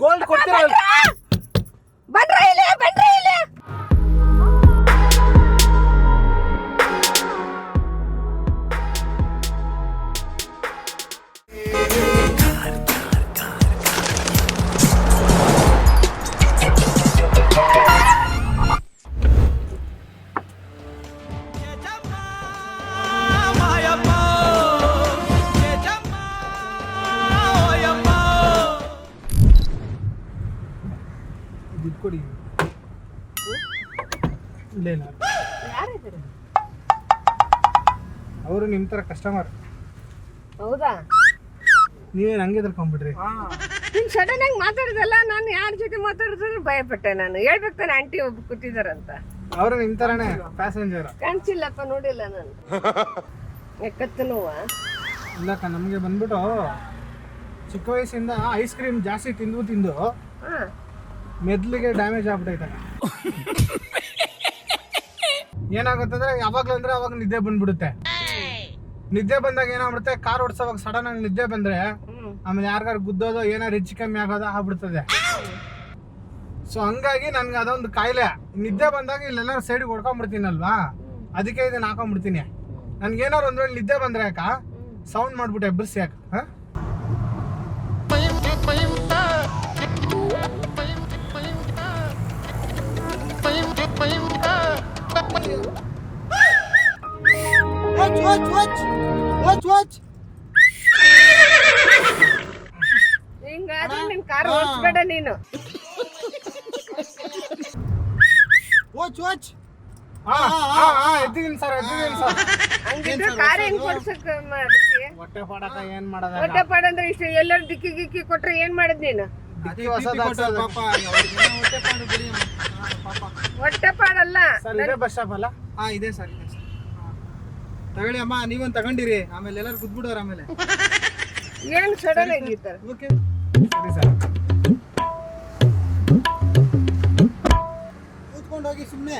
Gold ಕೊಡ್ತೀರಾ? ಬನ್ರಿ ಇಲ್ಲಿ. ಕೊಡಿ. ಇಲ್ಲ ಅವರು ನಿಮ್ಮ ತರ ಕಸ್ಟಮರ್. ಹೌದಾ? ನೀವೇನು ಹಂಗೆ ತಿಳ್ಕೊಂಡ್ಬಿಟ್ರಿ? ನೀನು ಸಡನ್ ಆಗಿ ಮಾತಾಡಿದಲ್ಲ, ನಾನು ಯಾರ ಜೊತೆ ಮಾತಾಡಿದ್ರು ಭಯಪಟ್ಟೆ. ನಾನು ಹೇಳ್ಬೇಕು ತಾನೆ ಆಂಟಿ ಒಬ್ಬ ಕೂತಿದಾರಂತ. ಅವರು ನಿಮ್ಮ ತರನೇ ಪ್ಯಾಸೆಂಜರ್. ಕಾಣಿಸಿಲ್ಲಪ್ಪ, ನೋಡಿಲ್ಲ ನಾನು. ಕತ್ತನುವ ಇಲ್ಲಕ್ಕ, ನಮಗೆ ಬಂದ್ಬಿಟ್ಟು ಚಿಕ್ಕ ವಯಸ್ಸಿಂದ ಐಸ್ ಕ್ರೀಮ್ ಜಾಸ್ತಿ ತಿಂದು ಮೆದ್ಲಿಗೆ ಡ್ಯಾಮೇಜ್ ಆಗ್ಬಿಟ್ಟೈತೆ. ಏನಾಗುತ್ತಂದ್ರೆ ಯಾವಾಗ್ಲೂ ಅಂದ್ರೆ ಅವಾಗ ನಿದ್ದೆ ಬಂದ್ಬಿಡುತ್ತೆ. ನಿದ್ದೆ ಬಂದಾಗ ಏನಾಗ್ಬಿಡುತ್ತೆ, ಕಾರ್ ಓಡಿಸೋವಾಗ ಸಡನ್ ಆಗಿ ನಿದ್ದೆ ಬಂದ್ರೆ ಆಮೇಲೆ ಯಾರಿಗಾರು ಗುದ್ದೋದು ಏನಾರು ಹೆಚ್ಚು ಕಮ್ಮಿ ಆಗೋದು ಆಗ್ಬಿಡ್ತದೆ. ಸೊ ಹಂಗಾಗಿ ನನ್ಗೆ ಅದೊಂದು ಕಾಯಿಲೆ. ನಿದ್ದೆ ಬಂದಾಗ ಇಲ್ಲೆಲ್ಲ ಸೈಡ್ಗೆ ಹೊಡ್ಕೊಂಡ್ಬಿಡ್ತೀನಲ್ವಾ, ಅದಕ್ಕೆ ಇದನ್ನ ಹಾಕೊಂಡ್ಬಿಡ್ತೀನಿ. ನನ್ಗೇನಾರು ಒಂದ್ ವೇಳೆ ನಿದ್ದೆ ಬಂದ್ರೆ ಯಾಕ ಸೌಂಡ್ ಮಾಡ್ಬಿಟ್ಟೆ ಎಬ್ಬರ್ಸಿ ಯಾಕ. ಹಿಂಗಾದ್ರೆ ನಿನ್ ಕಾರ್ ಓಡಿಸ್ಬೇಡ ನೀನು. ಎದ್ದಿದ್ದೀನಿ ಸರ್. ಹಂಗಿದ್ರೆ ಕಾರ್ ಹೆಂಗ್ ಕೊಡ್ಸಕ್ ಮಾಡ್ತಿ? ಹೊಟ್ಟೆ ಪಾಡಕ ಏನ್ ಮಾಡೋದ? ಹೊಟ್ಟೆ ಪಾಡ ಅಂದ್ರೆ ಇಷ್ಟ ಎಲ್ಲರೂ ದಿಕ್ಕಿ ಗಿಕ್ಕಿ ಕೊಟ್ರೆ ಏನ್ ಮಾಡಿದ್ ನೀನು? ಹೊಟ್ಟೆ ಪಾಡಲ್ಲ ಇದೇ ಬಸ್ ಸ್ಟಾಪ್ ಅಲ್ಲ? ಇದೆ ಸರ್, ಇದೆ ಸರ್. ತಗೊಳ್ಳಿ ಅಮ್ಮ, ನೀವೊಂದು ತಗೊಂಡಿರಿ, ಆಮೇಲೆ ಎಲ್ಲರೂ ಕುದ್ಬಿಡೋರು. ಆಮೇಲೆ ಏನ್ ಸಡನ್ ಆಗಿರ್ತಾರೆ. ಓಕೆ ಸರಿ ಸರ್. ಕೂತ್ಕೊಂಡು ಹೋಗಿ ಸುಮ್ಮನೆ.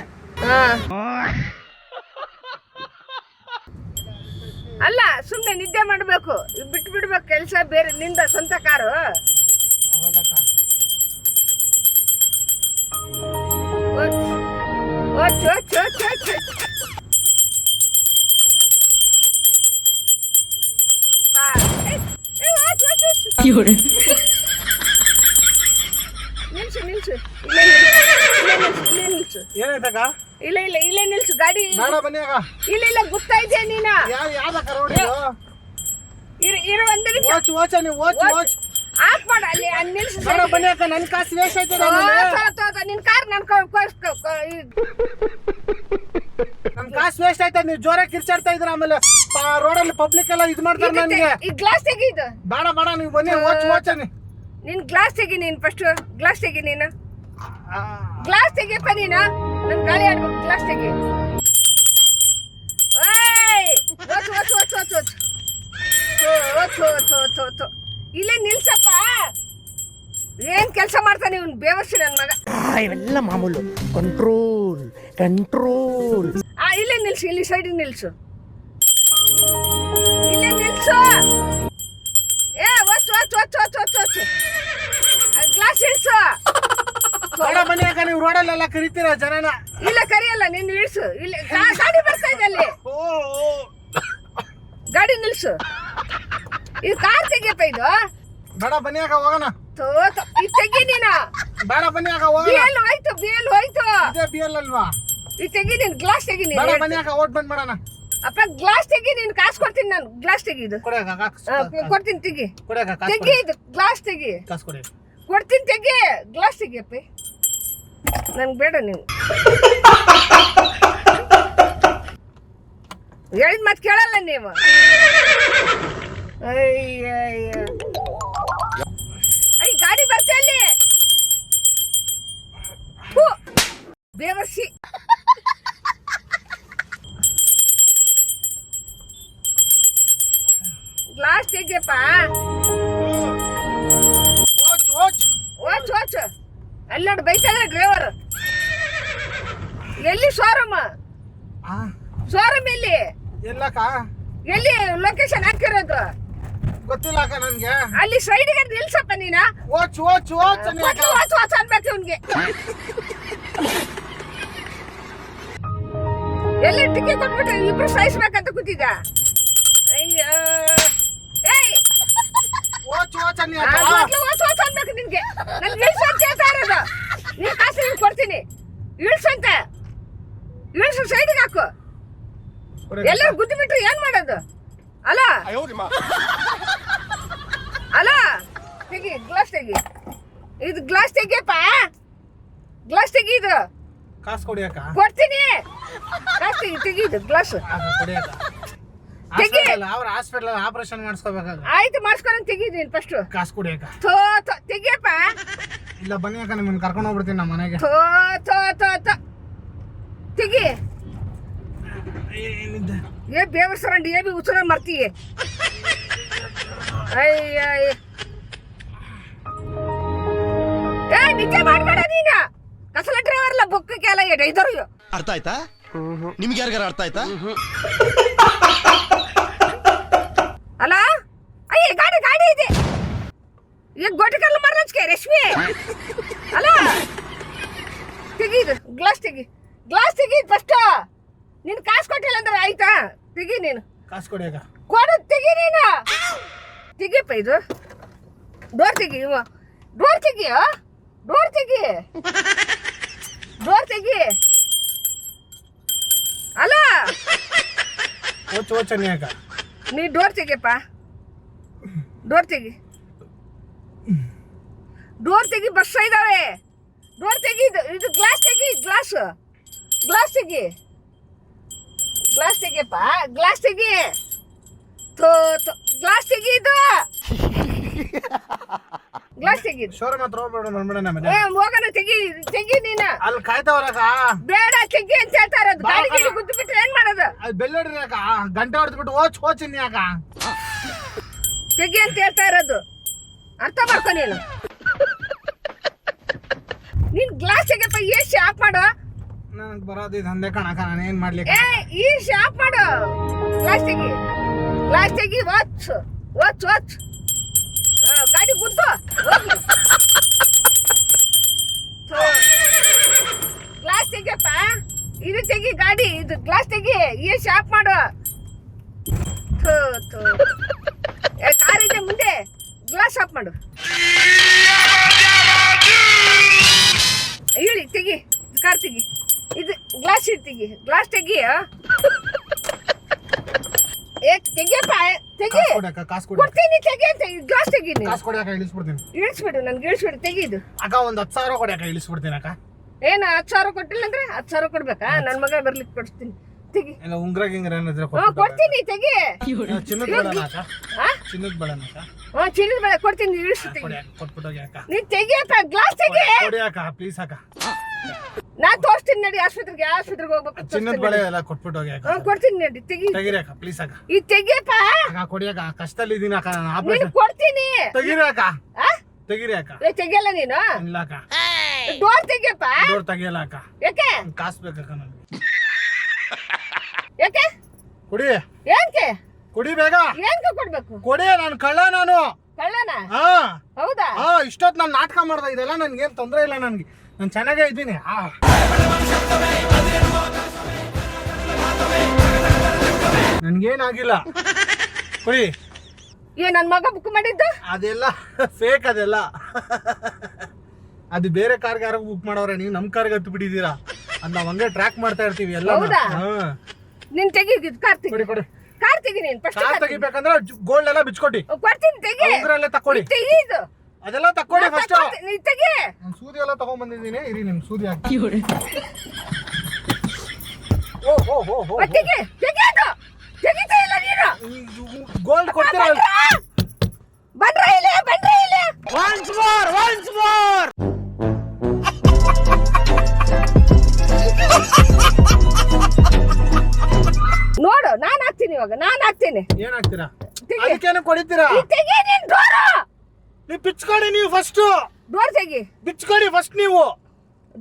ಅಲ್ಲ, ಸುಮ್ನೆ ನಿದ್ದೆ ಮಾಡ್ಬೇಕು, ಬಿಟ್ಟು ಬಿಡ್ಬೇಕು ಕೆಲ್ಸ. ಬೇರೆ ನಿಂದ ಸ್ವಂತ ಕಾರು. ಹೌದಕ್ಕ. ನಿಲ್ಸು. ಏನಾಯ್ತಕ್ಕ? ಇಲ್ಲೇ ನಿಲ್ಸು ಗಾಡಿ. ಬೇಡ ಬನ್ನಿ ಅಕ್ಕ. ಇಲ್ಲ ಗುರ್ತಾ ಇದೆಯಾ ನೀನ? ಯಾವ್ದಕ್ಕ ರೋಡ್? ಇರು ಒಂದ್ ನಿಮಿಷ. ವಾಚ್ ನೀವು ವಾಚ್ ಆಫ್ ಮಾಡ. ಅಲ್ಲಿ ನಿಲ್ಸು. ಬೇಡ ಬನ್ನಿ ಅಕ್ಕ, ನನ್ ಕಾಸು ವೇಸ್ಟ್ ಆಯ್ತದ. ನಿನ್ ಕಾರ್ ನನ್ ಕಾಸು ವೇಸ್ಟ್ ಆಯ್ತದ. ನೀವು ಜೋರಾಗಿ ಕಿರ್ಚಾಡ್ತಾ ಇದ್ರ, ಆಮೇಲೆ ರೋಡಲ್ಲಿ ಪಬ್ಲಿಕ್ ಎಲ್ಲ ಇದು ಮಾಡ್ತಾರೆ ನನಗೆ. ಈ ಗ್ಲಾಸ್ ತೆಗೀದು. ಬೇಡ ನೀವು ಬನ್ನಿ. ವಾಚ್ ನಿನ್ ಗ್ಲಾಸ್ ತೆಗಿ. ನೀನ್ ಫಸ್ಟ್ ಗ್ಲಾಸ್ ತೆಗಿ. ನೀನು ಗ್ಲಾಸ್ ತೆಗಿಯಪ್ಪ. ನೀನು ನನ್ ಗಾಳಿ ಆಡ್ಬೇಕು. ಗ್ಲಾಸ್ ತೆಗಿ. ಇಲ್ಲೇ ನಿಲ್ಸಪ್ಪ. ಏನ್ ಕೆಲಸ ಮಾಡ್ತಾನೆ ಇವ್ನು ಬೇವರ್ಸಿ ನನ್ ಮಗ. ಇವೆಲ್ಲ ಮಾಮೂಲು. ಕಂಟ್ರೋಲ್. ಇಲ್ಲೇ ನಿಲ್ಸು. ಇಲ್ಲಿ ಸೈಡಿಗೆ ನಿಲ್ಸು. ಇಲ್ಲೇ ನಿಲ್ಸು. ಗ್ಲಾಸ್ ಇಳಿಸು. ಬನ್ನಿ ಅಕ್ಕ, ನೀವು ರೋಡಲ್ಲೆಲ್ಲ ಕರಿತೀರ ಜನನ. ಇಲ್ಲ ಕರಿಯಲ್ಲ, ನೀನು ಇಳಿಸು. ಇಲ್ಲಿ ಗಾಡಿ ಬರ್ತಾ ಇದೆ. ಅಲ್ಲಿ ಗಾಡಿ ನಿಲ್ಸು. ಇದು ಕಾರ್ ತೆಗಿಯಪ್ಪ. ಇದು ಬೇಡ ಬನ್ನಿ ಅಕ್ಕ, ಹೋಗೋಣ. ಇದು ತೆಗಿ ನೀನು. ಬೇಡ ಬನ್ನಿ ಅಕ್ಕ, ಹೋಗೋಣ. ಬಿಎಲ್ ಹೋಯ್ತು. ಇದೇ ಬಿಎಲ್ ಅಲ್ವಾ? ಇದು ತೆಗಿ. ನೀನು ಗ್ಲಾಸ್ ತೆಗಿ. ನೀನು ಬೇಡ ಬನ್ನಿ ಅಕ್ಕ, ಓಟ್ ಬಂದ್ ಮಾಡೋಣ. ಅಪ್ಪ ಗ್ಲಾಸ್ ತೆಗಿ. ನೀನು ಕಾಸು ಕೊಡ್ತೀನಿ ನಾನು. ಗ್ಲಾಸ್ ತೆಗಿ. ಇದು ಕೊಡ್ತೀನಿ. ತೆಗಿ. ತೆಗಿ. ಇದು ಗ್ಲಾಸ್ ತೆಗಿ. ಕಾಸು ಕೊಡಿ. ಕೊಡ್ತೀನಿ. ತೆಗಿ. ಗ್ಲಾಸ್ ತೆಗಿಯಪ್ಪ. ನನ್ಗೆ ಬೇಡ. ನೀವು ಹೇಳಿದ ಮತ್ತೆ ಕೇಳಲ್ಲ ನೀವು. ಅಯ್ಯ ಗಾಡಿ ಬರ್ತಾ ಅಲ್ಲಿ. ಬೇವರ್ಸಿ. ಗ್ಲಾಸ್ ತೆಗಿಯಪ್ಪ. ವಾಚ್ ಅಲ್ಲೋಡು ಬೈತಾ ಇದ್ದಾರೆ ಡ್ರೈವರ್. ಎಲ್ಲಿ ಶೋರೂಮ್? ಶೋರೂಮ್ ಎಲ್ಲಿ ಎಲ್ಲಕ್ಕ ಎಲ್ಲಿ ಲೊಕೇಶನ್ ಹಾಕಿರೋದು ಗೊತ್ತಿಲ್ಲ ಅಕ್ಕ ನನ್ಗೆ. ಅಲ್ಲಿ ಸೈಡ್ಗೆ ನಿಲ್ಸಪ್ಪ ನೀನ ಓಚ್ ಓಚ್ ಓಚ್ ಅನ್ನಿ ಅಕ್ಕ. ವಾಚ್ ವಾಚ್ ಅನ್ಬೇಕು ಇವ್ನಿಗೆ ಎಲ್ಲಿ ಟಿಕೆಟ್ ಕೊಟ್ಬಿಟ್ಟು ಇಬ್ರು ಸಾಯಿಸ್ಬೇಕಂತ ಕೂತಿದ್ದ ಅಯ್ಯೋ ಏಯ್ ಓಚ್ ಓಚ್ ಅನ್ನಿ ಆ, ಅಕ್ಕ. ಮೊದ್ಲು ವಾಚ್ ವಾಚ್ ಅನ್ಬೇಕು ನಿನ್ಗೆ ನನ್ಗೆ ಇಳ್ಸು ಅಂತ ಹೇಳ್ತಾ ಇರೋದು ನೀನ್ ಕಾಸು ನಿನ್ಗೆ ಕೊಡ್ತೀನಿ ಇಳ್ಸಂತ ಇಳ್ಸು ಸೈಡ್ಗೆ ಹಾಕು ಕೊಡಿ. ಎಲ್ಲರೂ ಗುದ್ದಿ ಬಿಟ್ರೆ ಏನ್ ಮಾಡೋದು ಅಲ್ಲ ಅಲ್ಲ ತೆಗಿ ಗ್ಲಾಸ್ ತೆಗಿ ಇದು ಗ್ಲಾಸ್ ತೆಗಿಯಪ್ಪ ಗ್ಲಾಸ್ ತೆಗಿ ಇದು ಕಾಸು ಕೊಡಿ ಅಕ್ಕ. ಕೊಡ್ತೀನಿ ಗ್ಲಾಸ್ ತೆಗಿ ತೆಗಿ ಇದು ಗ್ಲಾಸ್ ಅಕ್ಕ, ಕೊಡಿ ಅಕ್ಕ. ತೆಗಿ. ಅವ್ರ ಹಾಸ್ಪಿಟಲ್ ಆಪರೇಷನ್ ಮಾಡಿಸ್ಕೋಬೇಕಾಗ ಆಯ್ತು ಮಾಡಿಸ್ಕೊಂಡು ತೆಗಿದೀನಿ ಫಸ್ಟ್ ಕಾಸು ಕೊಡಿ ಅಕ್ಕ. ಥೋ ಥೋ ತೆಗಿಯಪ್ಪ ಇಲ್ಲ ಬನ್ನಿ ಅಕ್ಕ, ನಿಮ್ಮನ್ನ ಕರ್ಕೊಂಡು ಹೋಗ್ಬಿಡ್ತೀನಿ ನಮ್ಮ ಮನೆಗೆ. ಥೋ ಥೋ ಥೋ ಥೋ ತೆಗಿ ಏನಿದೆ ಏ ಬೇವರ್ಸರಂಡಿ ಏ ಬಿ ಉಚ್ಚರ ಮರ್ತೀಯ ಅಯ್ಯ ಏ ನಿಜ ಮಾಡ್ಬೇಡ ನೀನು ಕಸಲ ಡ್ರೈವರ್ಲ ಬುಕ್ಕಕ್ಕೆ ಎಲ್ಲ ಇದರು ಅರ್ಥ ಆಯ್ತಾ ನಿಮ್ಗೆ ಯಾರಿಗಾರ ಅರ್ಥ ಆಯ್ತಾ ಅಲ್ಲ ಅಯ್ಯ ಗಾಡಿ ಗಾಡಿ ಇದೆ ಈಗ ಗೋಟಿಕಲ್ಲ ಮರಚ್ಕೆ ರೇಷ್ಮೆ ಅಲ್ಲ ತೆಗೀದು ಗ್ಲಾಸ್ ತೆಗಿ ಫಸ್ಟ್ ನೀನು ಕಾಸು ಕೊಟ್ಟಿಲ್ಲ ಅಂದ್ರೆ ಆಯ್ತಾ ತೆಗಿ ನೀನು ಕಾಸು ಕೊಡಿ ಅಕ್ಕ. ಕೊಡು ತೆಗಿ ನೀನು ತೆಗಿಯಪ್ಪ ಇದು ಡೋರ್ ತೆಗಿ ಡೋರ್ ತೆಗಿಯ ಡೋರ್ ತೆಗಿ ಡೋರ್ ತೆಗಿ ಅಲ್ಲ ಓಚ್ ಓಚ್ ಅನ್ನಿ ಅಕ್ಕ. ನೀ ಡೋರ್ ತೆಗಿಯಪ್ಪ ಡೋರ್ ತೆಗಿ ಡೋರ್ ತೆಗಿ ಬಸ್ ಇದಾವೆ ಡೋರ್ ತೆಗಿ ಇದು ಗ್ಲಾಸ್ ತೆಗಿ ಗ್ಲಾಸ್ ಗ್ಲಾಸ್ ತೆಗಿ ಗ್ಲಾಸ್ ತೆಗಿಯಪ್ಪ ಗ್ಲಾಸ್ ತೆಗಿ ಥೋ ಥೋ ಗ್ಲಾಸ್ ತೆಗಿ ಇದು ಗ್ಲಾಸ್ ತೆಗಿ ಶೋರೂಮ್ ಹತ್ರ ಹೋಗ್ಬೇಡ ಬಂದ್ಬಿಡ ನಮ್ಮ ಏ ಹೋಗೋಣ ತೆಗಿ ತೆಗಿ ನೀನು ಅಲ್ಲಿ ಕಾಯ್ತಾವ್ರಕ್ಕ. ಬೇಡ ತೆಗಿ ಅಂತ ಹೇಳ್ತಾ ಇರೋದು ಗಾಡಿಗೆ ಗುದ್ದು ಬಿಟ್ರೆ ಏನ್ ಮಾಡೋದು ಅದು ಬೆಲ್ಲೋಡ್ರಿ ಅಕ್ಕ, ಗಂಟೆ ಹೊಡೆದ್ಬಿಟ್ಟು ಓಚ್ ಓಚ್ ಅನ್ನಿ ಅಕ್ಕ. ತೆಗಿ ಅಂತ ಹೇಳ್ತಾ ಇರೋದು ಅರ್ಥ ಮಾಡ್ಕೊ ನೀನು ನೀನ್ ಗ್ಲಾಸ್ ತೆಗಿಯಪ್ಪ ಈ ಶಾಪ್ ಮಾಡು ನನಗೆ ಬರೋದು ಇದು ಅಂದೆ ಕಣಕ್ಕ, ನಾನು ಏನು ಮಾಡ್ಲಿ ಏ ಈ ಶಾಪ್ ಮಾಡು ಗ್ಲಾಸ್ ತೆಗಿ ವಾಚ್ ವಾಚ್ ವಾಚ್ ಗಾಡಿ ಗುದ್ದು ಹೋಗ್ಲಿ ಗ್ಲಾಸ್ ತೆಗಿಯಪ್ಪ ಇದು ತೆಗಿ ಗಾಡಿ ಇದು ಗ್ಲಾಸ್ ತೆಗಿ ಈ ಶಾಪ್ ಮಾಡು ಥೋ ಥೋ ಕಾರ್ ಇದೆ ಮುಂದೆ ಗ್ಲಾಸ್ ಆಫ್ ಮಾಡು ಹೇಳಿ ತೆಗಿ ಕಾರ್ ತೆಗಿ ಇದು ಗ್ಲಾಸ್ ತೆಗಿ ಗ್ಲಾಸ್ ತೆಗಿ ಏ ತೆಗಿಯಪ್ಪ ತೆಗಿ ಕಾಸು ಕೊಡಿ ಅಕ್ಕ, ಕಾಸು ಕೊಡಿ. ಕೊಡ್ತೀನಿ ತೆಗಿ ಅಂತ ಗ್ಲಾಸ್ ತೆಗಿ ನೀನು ಕಾಸು ಕೊಡಿ ಅಕ್ಕ, ಇಳಿಸ್ಬಿಡ್ತೀನಿ. ಇಳಿಸ್ಬಿಡು ನನ್ಗೆ ಇಳಿಸ್ಬಿಡು ತೆಗಿ ಇದು ಅಕ್ಕ ಒಂದು 10,000 ಕೊಡಿ ಅಕ್ಕ, ಇಳಿಸ್ಬಿಡ್ತೀನಿ ಅಕ್ಕ. ಏನು 10,000 ಕೊಟ್ಟಿಲ್ಲ ಅಂದ್ರೆ 10,000 ಕೊಡ್ಬೇಕಾ ನನ್ನ ಮಗ ಬರ್ಲಿಕ್ಕೆ ಕೊಡ್ತೀನಿ ತೆಗಿ ಇಲ್ಲ ಉಂಗ್ರ ಗಿಂಗ್ರ ಏನಾದ್ರೆ ಕೊಡ್ತೀನಿ ತೆಗಿ ಚಿನ್ನದ ಬೇಡನ ಅಕ್ಕ, ಹಾ ಚಿನ್ನದ ಬೇಡನ ಅಕ್ಕ. ಚಿನ್ನದ ಬೆಳೆ ಕೊಡ್ತೀನಿ ಇಳಿಸು ತೆಗಿ ಕೊಡಿ ಅಕ್ಕ, ಕೊಟ್ಬಿಟ್ಟೋಗಿ ಅಕ್ಕ. ನೀನ್ ತೆಗಿಯಪ್ಪ ಗ್ಲಾಸ್ ತೆಗಿ ಕೊಡಿ ಅಕ್ಕ ಪ್ಲೀಸ್ ಅಕ್ಕ. ನಾನ್ ತೋರಿಸ್ತೀನಿ ನಡಿ ಆಸ್ಪತ್ರೆಗೆ ಹೋಗ್ಬೇಕು ಚಿನ್ನದ ಬಳೆ ಎಲ್ಲ ಕೊಟ್ಬಿಟ್ಟೋಗಿ ಅಕ್ಕ. ಕೊಡ್ತೀನಿ ನಡಿ ತೆಗಿ ತೆಗೀರಿ ಅಕ್ಕ ಪ್ಲೀಸ್ ಅಕ್ಕ. ಈ ತೆಗಿಯಪ್ಪ ಅಕ್ಕ ಕೊಡಿ ಅಕ್ಕ, ಕಷ್ಟದಲ್ಲಿ ಇದೀನಿ ಅಕ್ಕ, ನಾನು ನೀನ್ ಆಪರೇಷನ್. ಕೊಡ್ತೀನಿ ತೆಗೀರಿ ಅಕ್ಕ, ಆ? ತೆಗೀರಿ ಅಕ್ಕ. ಏ ತೆಗಿಯಲ್ಲ ನೀನು ಇಲ್ಲ ಅಕ್ಕ, ಡೋರ್ ತೆಗಿಯಪ್ಪ ಡೋರ್ ತೆಗಿಯಲ್ಲ ಅಕ್ಕ, ಯಾಕೆ ಕಾಸು ಬೇಕಕ್ಕ ನನಗೆ. ಯಾಕೆ ಕೊಡಿ ಏನ್ಕೆ ಕೊಡಿ ಬೇಗ ಏನ್ಕೆ ಕೊಡ್ಬೇಕು ಕೊಡಿ, ನಾನು ಕಳ್ಳ ನಾನು. ಕಳ್ಳನ ಹಾ ಹೌದಾ ಹಾ ಇಷ್ಟೊತ್ತು ನಾನು ನಾಟಕ ಮಾಡ್ದೆ, ಇದೆಲ್ಲ ನನ್ಗೇನು ತೊಂದರೆ ಇಲ್ಲ, ನನಗೆ ನಾನು ಚೆನ್ನಾಗೇ ಇದ್ದೀನಿ. ನನ್ಗೇನಾಗಿಲ್ಲ, ಕೊಡಿ. ನನ್ ಮಗ ಬುಕ್ ಮಾಡಿದ್ದು ಅದೆಲ್ಲ ಫೇಕ್, ಅದೆಲ್ಲ ಅದು ಬೇರೆ ಕಾರ್ಗೆ ಯಾರೋ ಬುಕ್ ಮಾಡೋರೆ, ನೀವು ನಮ್ಮ ಕಾರ್ಗೆ ಹತ್ತು ಬಿಟ್ಟಿದ್ದೀರಾ, ಅದು ನಾವು ಹಂಗೆ ಟ್ರ್ಯಾಕ್ ಮಾಡ್ತಾ ಇರ್ತೀವಿ ಎಲ್ಲ. ಹೌದಾ? ನೀನ್ ತೆಗಿ ಕಾರ್ ತೆಗಿ ಕೊಡಿ ಕೊಡಿ. ಕಾರ್ ತೆಗಿ ನೀನ್ ಫಸ್ಟ್ ಕಾರ್ ತೆಗಿಬೇಕಂದ್ರೆ ಗೋಲ್ಡ್ ಎಲ್ಲ ಬಿಚ್ಕೊಡಿ, ಕೊಡ್ತೀನಿ ತೆಗಿ ಉಂಗ್ರೆಲ್ಲ ತಕ್ಕೊಡಿ, ತೆಗಿ ಇದು ಅದೆಲ್ಲ ತಕ್ಕೊಡಿ ಫಸ್ಟ್. ನೀ ತೆಗಿ ನಾನು ಸೂದಿ ಎಲ್ಲ ತಗೊಂಡ್ ಬಂದಿದ್ದೀನಿ, ಇರಿ ನಿಮ್ ಸೂದಿ ಹಾಕಿ. ಓ ಓ ಓ ಓ ತೆಗಿ ತೆಗಿ ಅದು ತೆಗಿತಾ ಇಲ್ಲ ನೀನು ಗೋಲ್ಡ್ ಕೊಡ್ತೀರಾ? ಬಂದ್ರೆ ಇಲ್ಲಿ ಒನ್ಸ್ ಮೋರ್ ನೋಡು ನಾನ್ ಹಾಕ್ತೀನಿ ಇವಾಗ ನಾನ್ ಹಾಕ್ತೀನಿ ಏನ್ ಹಾಕ್ತೀರಾ? ತೆಗಿ. ಅದಕ್ಕೇನು ಕೊಡಿತೀರಾ? ನೀ ತೆಗಿ ನೀನ್ ಡೋರು ನೀವು ಬಿಚ್ಕೊಡಿ, ನೀವು ಫಸ್ಟ್ ಡೋರ್ ತೆಗಿ ಬಿಚ್ಕೊಡಿ ಫಸ್ಟ್ ನೀವು.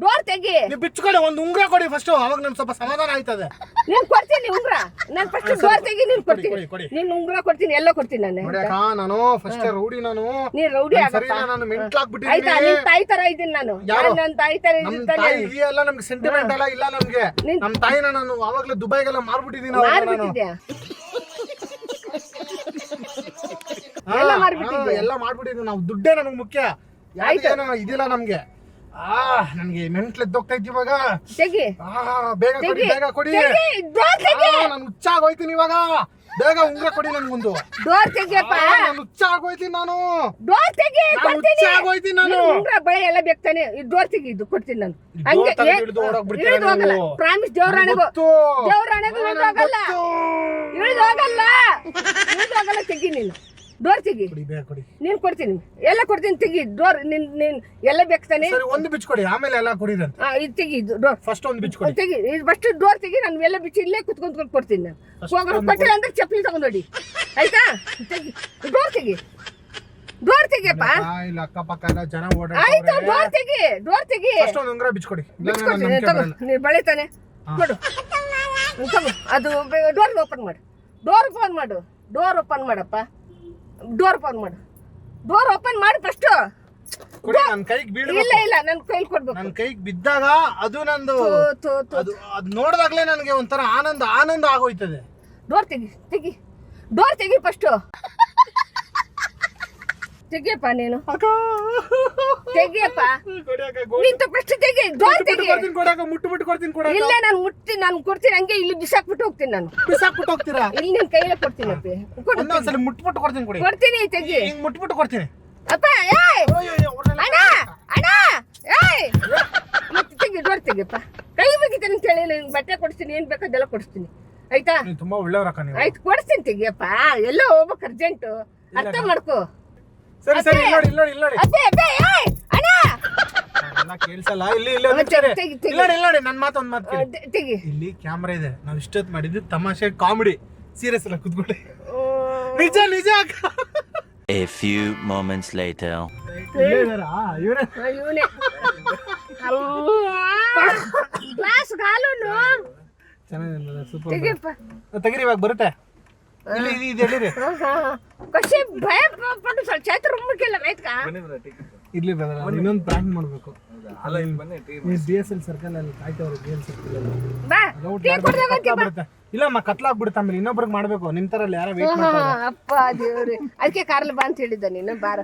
ಡೋರ್ ತೆಗಿ. ನೀವು ಬಿಚ್ಕೊಡಿ, ಒಂದು ಉಂಗ್ರ ಕೊಡಿ ಫಸ್ಟ್, ಅವಾಗ ನನ್ ಸ್ವಲ್ಪ ಸಮಾಧಾನ ಆಯ್ತದೆ. ನೀನ್ ಕೊಡ್ತೀನಿ ಉಂಗ್ರ. ನಾನು ಫಸ್ಟ್ ಡೋರ್ ತೆಗಿ, ನೀನ್ ಕೊಡ್ತೀನಿ. ಕೊಡಿ. ನೀನ್ ಉಂಗ್ರ ಕೊಡ್ತೀನಿ, ಎಲ್ಲ ಕೊಡ್ತೀನಿ ನಾನು. ನೋಡ್ಯಾಕ ನಾನು ಫಸ್ಟ್ ರೌಡಿ, ನಾನು ನೀನ್ ರೌಡಿ ಸರಿ, ಆಗಪ್ಪ. ನಾನು ಆಯ್ತಾ, ಮೆಂಟ್ಲಾಗ್ಬಿಟ್ಟಿದ್ದೀನಿ. ನಿನ್ ತಾಯಿ ತರ ಇದ್ದೀನಿ ನಾನು. ಯಾರು? ನನ್ನ ತಾಯಿ ತರ ನಮ್ ಇದ್ದೀನಿ. ತಾಯಿ ಎಲ್ಲ ನಮ್ಗೆ ಸೆಂಟಿಮೆಂಟ್ ಎಲ್ಲ ಇಲ್ಲ ನಮ್ಗೆ. ನಮ್ ತಾಯಿನ ನಾನು ಅವಾಗ್ಲೇ ದುಬೈಗೆಲ್ಲ ಮಾರ್ಬಿಟ್ಟಿದ್ದೀನಿ. ಮಾರ್ಬಿಟ್ಟಿದ್ಯಾ? ಎಲ್ಲ ಮಾರ್ಬಿಟ್ಟಿದ್ಯಾ? ಎಲ್ಲ ಮಾಡ್ಬಿಟ್ಟಿದ್ವಿ ನಾವು. ದುಡ್ಡೇ ನಮ್ಗೆ ಮುಖ್ಯ, ಯಾರಿಗೇನೋ ಇದಿಲ್ಲ ನಮ್ಗೆ. ನನ್ಗೆ ಮೆಂಟ್ಲ್ ಎದ್ದೋಗ್ತೈತಿ ಇವಾಗ. ತೆಗಿ, ಬೇಗ ಕೊಡಿ, ಬೇಗ ಕೊಡಿ. ಡೋರ್ ತೆಗಿ. ನಾನು ಹುಚ್ಚಾಗೋಯ್ತೀನಿ ಇವಾಗ. ಬೇಗ ಉಂಗ್ರ ಕೊಡಿ ನನ್ಗೊಂದು. ಡೋರ್ ತೆಗಿಯಪ್ಪ. ನಾನು ಹುಚ್ಚಾಗೋಯ್ತೀನಿ ನಾನು. ಡೋರ್ ತೆಗಿ, ಕೊಡ್ತೀನಿ. ಹುಚ್ಚಾಗೋಯ್ತೀನಿ ನಾನು. ಉಂಗ್ರ ಬಳೆ ಎಲ್ಲ ಬೇಕ್ತಾನೆ. ಈ ಡೋರ್ ತೆಗಿ, ಇದು ಕೊಡ್ತೀನಿ ನಾನು. ಹಂಗೆ ಹಿಡಿದು ಓಡೋಗ್ಬಿಡ್ತೀರ ಇಳಿದು ಹೋಗಲ್ಲ. ನೀವು. ಪ್ರಾಮಿಸ್, ದೇವ್ರಾಣೆಗೂ ಗೊತ್ತು. ದೇವ್ರಾಣೆಗೂ ಇಳಿದು ಹೋಗಲ್ಲ. ಇಳಿದು ಹೋಗಲ್ಲ, ಇಳಿದು ಹೋಗಲ್ಲ. ತೆಗಿ ನೀನು, ಡೋರ್ ತೆಗಿ. ಕೊಡಿ, ಬೇಗ ಕೊಡಿ. ನೀನ್ ಕೊಡ್ತೀನಿ, ಎಲ್ಲ ಕೊಡ್ತೀನಿ. ತೆಗಿ ಡೋರ್. ನೀನ್ ಎಲ್ಲ ಬೇಕ್ತಾನೆ. ಸರಿ, ಒಂದು ಬಿಚ್ಕೊಡಿ, ಆಮೇಲೆ ಎಲ್ಲ ಕೊಡಿರಂತ. ಇದು ತೆಗಿ, ಇದು ಡೋರ್ ಫಸ್ಟ್ ಒಂದು ಬಿಚ್ಕೊಡಿ. ತೆಗಿ. ಇದು ಫಸ್ಟ್ ಡೋರ್ ತೆಗಿ. ನಾನು ಎಲ್ಲ ಬಿಚ್ಚಿ ಇಲ್ಲೇ ಕುತ್ಕೊಂಡು ಕೊಡ್ತೀನಿ ನಾನು. ಹೋಗೋರು ಕೊಟ್ಟಿಲ್ಲ ಅಂದ್ರೆ ಚಪ್ಪಲಿ ತಗೊಂಡೋಡಿ, ಆಯ್ತಾ? ತೆಗಿ, ಡೋರ್ ತೆಗಿ, ಡೋರ್ ತೆಗಿಯಪ್ಪ. ಇಲ್ಲ, ಅಕ್ಕಪಕ್ಕ ಎಲ್ಲ ಜನ ಆಯ್ತು, ಓಡಾಡ್ತಾರೆ. ಡೋರ್ ತೆಗಿ, ಡೋರ್ ತೆಗಿ. ಫಸ್ಟ್ ಒಂದು ಉಂಗ್ರ ಬಿಚ್ಕೊಡಿ. ಬಿಚ್ಕೊಡ್ತೀನಿ, ತಗೋ. ನೀನು ಬೆಳಿತಾನೆ ಕೊಡು. ತಗೋ, ಅದು ಡೋರ್ ಓಪನ್ ಮಾಡು. ಡೋರ್ ಓಪನ್ ಮಾಡು. ಡೋರ್ ಓಪನ್ ಮಾಡಪ್ಪ. ಡೋರ್ ಓಪನ್ ಮಾಡು. ಡೋರ್ ಓಪನ್ ಮಾಡಿ ಫಸ್ಟ್. ಕೊಡಿ, ನನ್ನ ಕೈಗೆ ಇಲ್ಲ ಬೀಳ್ಬೇಕು. ಇಲ್ಲ, ನನ್ ಕೈಲಿ ಕೊಡ್ಬೇಕು. ನನ್ನ ಕೈಗೆ ಬಿದ್ದಾಗ ಅದು ನಂದು, ತೂ, ತೂ. ಅದು ನೋಡಿದಾಗ್ಲೇ ನನಗೆ ಒಂಥರ ಆನಂದ ಆಗೋಯ್ತದೆ. ಡೋರ್ ತೆಗಿ, ತೆಗಿ, ಡೋರ್ ತೆಗಿ ಫಸ್ಟ್. ತೆಗಿಯಪ್ಪ ನೀನು, ತೆಗಿಯಪ್ಪ. ನಿಂತು ಫಸ್ಟ್ ತೆಗಿ, ಡೋರ್ ತೆಗಿ. ಮುಟ್ಟು ಕೊಡ್ತೀನಿ ಕೊಡಾಕ. ಇಲ್ಲ, ನಾನು ಕೊಡ್ತೀನಿ. ಹಂಗೆ ಇಲ್ಲಿ ಬಿಸಾಕ್ಬಿಟ್ಟು ಹೋಗ್ತೀನಿ ನಾನು. ಬಿಸಾಕ್ಬಿಟ್ಟು ಹೋಗ್ತೀರಾ? ಇಲ್ಲಿ ನಿನ್ ಕೈಲೇ ಕೊಡ್ತೀನಿ ಅಪ್ಪಿ. ಕೊಡು, ಒಂದೊಂದ್ಸಲಿ ಮುಟ್ಬಿಟ್ಟು ಕೊಡ್ತೀನಿ ಕೊಡಿ. ಕೊಡ್ತೀನಿ, ತೆಗಿ. ಹಿಂಗ್ ಮುಟ್ಬಿಟ್ಟು ಕೊಡ್ತೀನಿ. ಅಪ್ಪ, ಏಯ್ ಅಣ್ಣ, ಅಣ್ಣ, ಏಯ್ ಮತ್ತೆ ತೆಗಿ, ಡೋರ್ ತೆಗಿಯಪ್ಪ. ಕೈ ಮುಗಿತೀನಿ ಅಂತ ಹೇಳಿ ನಿನ್ ಬಟ್ಟೆ ಕೊಡಿಸ್ತೀನಿ, ಏನ್ ಬೇಕು ಅದೆಲ್ಲ ಕೊಡಿಸ್ತೀನಿ, ಆಯ್ತಾ? ನೀವು ತುಂಬಾ ಒಳ್ಳೆಯವ್ರಕ್ಕ ನೀವು. ಆಯ್ತು, ಕೊಡಿಸ್ತೀನಿ, ತೆಗಿಯಪ್ಪ. ಎಲ್ಲೋ ಹೋಗ್ಬೇಕು ಅರ್ಜೆಂಟು, ಅರ್ಥ ಮಾಡ್ಕೋ. ಸರಿ ಸರಿ, ಇಲ್ಲಿ ನೋಡಿ. ಅಪ್ಪೆ, ಅಪ್ಪೆ, ಏಯ್ ಅಣ್ಣ, ಎಲ್ಲ ಕೇಳಿಸಲ್ಲ. ಇಲ್ಲಿ ತೆಗಿ, ತೆಗಿ. ನೋಡಿ, ನನ್ನ ಮಾತೊಂದು ಮಾತು ಕೇಳಿ. ತೆಗಿ. ಇಲ್ಲಿ ಕ್ಯಾಮ್ರಾ ಇದೆ. ನಾವು ಇಷ್ಟೊತ್ತು ಮಾಡಿದ್ದು ತಮಾಷೆ, ಕಾಮಿಡಿ. ಸೀರಿಯಸ್ ಎಲ್ಲ ಕುತ್ಕೊಳ್ಳಿ. ನಿಜ ಅಕ್ಕ. A few moments later. ಇವರೇ ಇವನೇ ಗ್ಲಾಸ್ ಕಾಲೂನು. ಚೆನ್ನಾಗಿದೆ, ಸೂಪರ್. ತೆಗಿಯಪ್ಪ. ತೆಗೀರಿ, ಇವಾಗ ಬರುತ್ತೆ. ಇಲ್ಲಿ ಇದು ಹೇಳಿರಿ. ಕಸಿ ಭಯ ಪಟ್ಟು ಸ್ವಲ್ಪ ಚೈತ್ರ ರೂಮಕ್ಕೆಲ್ಲ ಆಯ್ತಾ? ಇರ್ಲಿ ಬ್ರದರ್, ಇನ್ನೊಂದು ಪ್ಲಾನ್ ಮಾಡ್ಬೇಕು. DSL ಸರ್ಕಲ್ ಅಲ್ಲಿ ಕಾಯ್ತವ್ರೆ. DSL ಸರ್ಕಲ್ ಅಲ್ಲಿ ಬಾ, ಟೀ ಕೊಡ್ದಾಗ ಬರುತ್ತೆ. ಇಲ್ಲಮ್ಮ, ಕತ್ಲಾಗ್ಬಿಡುತ್ತೆ. ಆಮೇಲೆ ಇನ್ನೊಬ್ರಿಗೆ ಮಾಡ್ಬೇಕು. ನಿಮ್ ತರ ಯಾರೋ ವೇಟ್ ಮಾಡ್ತಾರೆ. ಅಪ್ಪ ದೇವ್ರಿ, ಅದಕ್ಕೆ ಕಾರ್ಲ್ ಬಾ ಅಂತ ಹೇಳಿದ್ದ ನೀನು. ಬಾರ